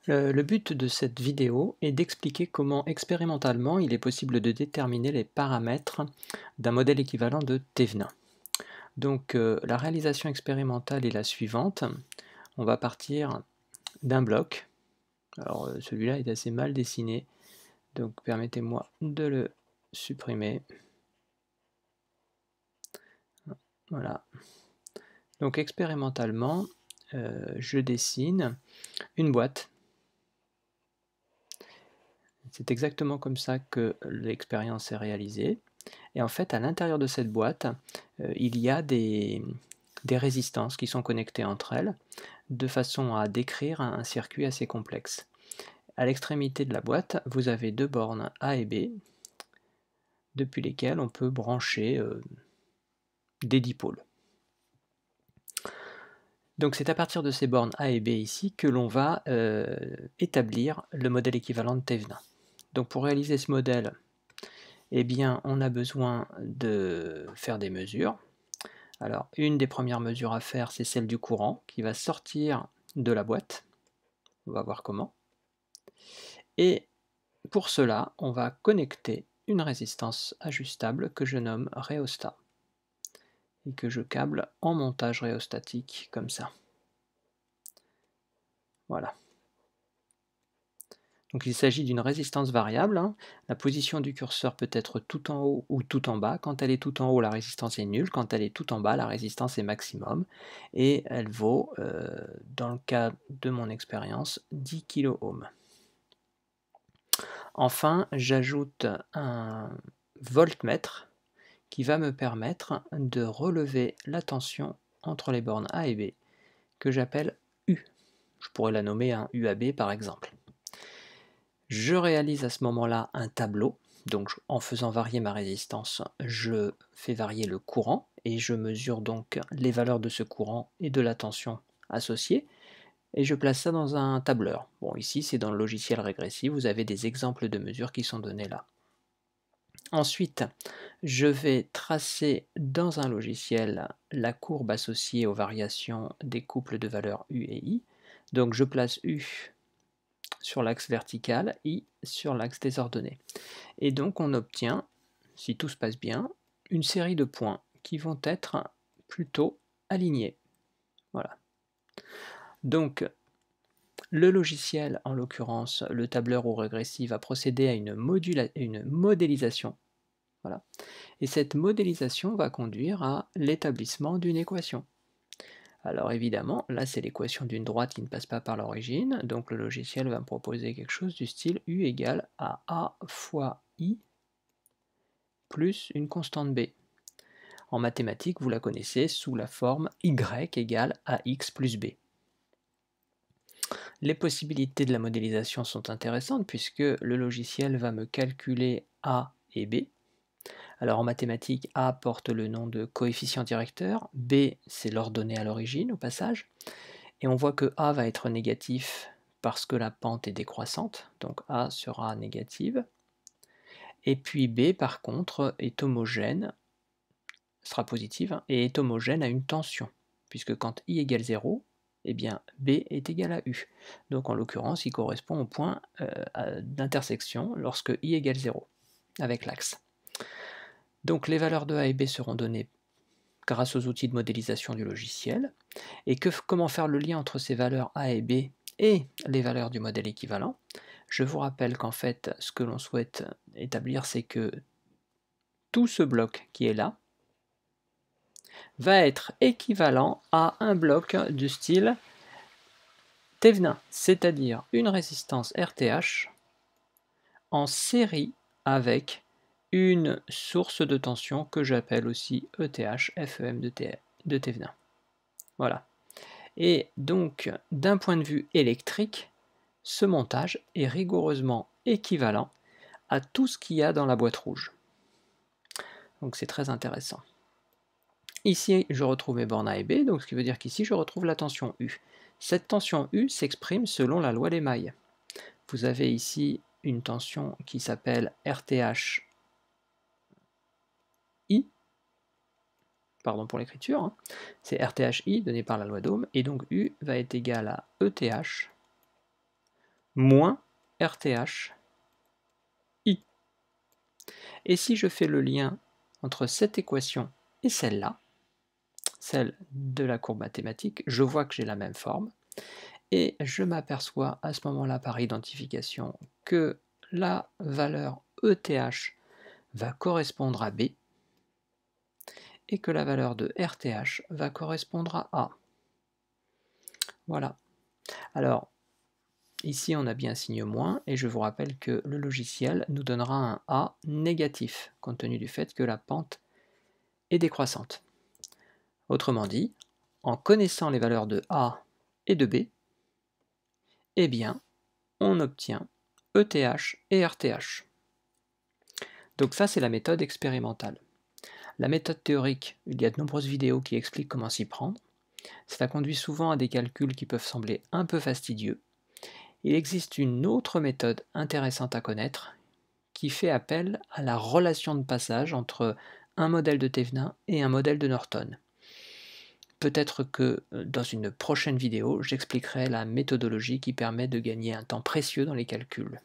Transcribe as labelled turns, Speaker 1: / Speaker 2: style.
Speaker 1: Le but de cette vidéo est d'expliquer comment expérimentalement il est possible de déterminer les paramètres d'un modèle équivalent de Thevenin. Donc la réalisation expérimentale est la suivante. On va partir d'un bloc. Alors celui-là est assez mal dessiné, donc permettez-moi de le supprimer. Voilà. Donc expérimentalement, je dessine une boîte. C'est exactement comme ça que l'expérience est réalisée. Et en fait, à l'intérieur de cette boîte, il y a des résistances qui sont connectées entre elles, de façon à décrire un circuit assez complexe. À l'extrémité de la boîte, vous avez deux bornes A et B, depuis lesquelles on peut brancher des dipôles. Donc c'est à partir de ces bornes A et B ici que l'on va établir le modèle équivalent de Thevenin. Donc pour réaliser ce modèle, eh bien, on a besoin de faire des mesures. Alors, une des premières mesures à faire, c'est celle du courant qui va sortir de la boîte. On va voir comment. Et pour cela, on va connecter une résistance ajustable que je nomme rhéostat et que je câble en montage rhéostatique comme ça. Voilà. Donc il s'agit d'une résistance variable. La position du curseur peut être tout en haut ou tout en bas. Quand elle est tout en haut, la résistance est nulle. Quand elle est tout en bas, la résistance est maximum. Et elle vaut, dans le cas de mon expérience, 10 kΩ. Enfin, j'ajoute un voltmètre qui va me permettre de relever la tension entre les bornes A et B, que j'appelle U. Je pourrais la nommer un UAB par exemple. Je réalise à ce moment-là un tableau, donc en faisant varier ma résistance, je fais varier le courant, et je mesure donc les valeurs de ce courant et de la tension associée, et je place ça dans un tableur. Bon, ici c'est dans le logiciel régressif, vous avez des exemples de mesures qui sont donnés là. Ensuite, je vais tracer dans un logiciel la courbe associée aux variations des couples de valeurs U et I. Donc je place U sur l'axe vertical, I sur l'axe des ordonnées. Et donc on obtient, si tout se passe bien, une série de points qui vont être plutôt alignés. Voilà. Donc le logiciel, en l'occurrence le tableur ou régressif, va procéder à une modélisation. Voilà. Et cette modélisation va conduire à l'établissement d'une équation. Alors évidemment, là c'est l'équation d'une droite qui ne passe pas par l'origine, donc le logiciel va me proposer quelque chose du style U égale à A fois I plus une constante B. En mathématiques, vous la connaissez sous la forme Y égale AX plus B. Les possibilités de la modélisation sont intéressantes puisque le logiciel va me calculer A et B. Alors en mathématiques, A porte le nom de coefficient directeur, B c'est l'ordonnée à l'origine au passage, et on voit que A va être négatif parce que la pente est décroissante, donc A sera négative, et puis B par contre est homogène, sera positive, et est homogène à une tension, puisque quand I égale 0, eh bien B est égal à U. Donc en l'occurrence, il correspond au point d'intersection lorsque I égale 0, avec l'axe. Donc les valeurs de A et B seront données grâce aux outils de modélisation du logiciel. Et comment faire le lien entre ces valeurs A et B et les valeurs du modèle équivalent? Je vous rappelle qu'en fait, ce que l'on souhaite établir, c'est que tout ce bloc qui est là va être équivalent à un bloc du style Thevenin, c'est-à-dire une résistance RTH en série avec une source de tension que j'appelle aussi ETH, FEM de Thevenin. Voilà. Et donc, d'un point de vue électrique, ce montage est rigoureusement équivalent à tout ce qu'il y a dans la boîte rouge. Donc c'est très intéressant. Ici, je retrouve mes bornes A et B, donc ce qui veut dire qu'ici, je retrouve la tension U. Cette tension U s'exprime selon la loi des mailles. Vous avez ici une tension qui s'appelle RTH I, pardon pour l'écriture, c'est RTH I donné par la loi d'Ohm, et donc U va être égal à ETH moins RTH I. Et si je fais le lien entre cette équation et celle-là, celle de la courbe mathématique, je vois que j'ai la même forme, et je m'aperçois à ce moment-là par identification que la valeur ETH va correspondre à B, et que la valeur de RTH va correspondre à A. Voilà. Alors, ici on a bien un signe moins, et je vous rappelle que le logiciel nous donnera un A négatif, compte tenu du fait que la pente est décroissante. Autrement dit, en connaissant les valeurs de A et de B, eh bien, on obtient ETH et RTH. Donc ça, c'est la méthode expérimentale. La méthode théorique, il y a de nombreuses vidéos qui expliquent comment s'y prendre. Cela conduit souvent à des calculs qui peuvent sembler un peu fastidieux. Il existe une autre méthode intéressante à connaître qui fait appel à la relation de passage entre un modèle de Thevenin et un modèle de Norton. Peut-être que dans une prochaine vidéo, j'expliquerai la méthodologie qui permet de gagner un temps précieux dans les calculs.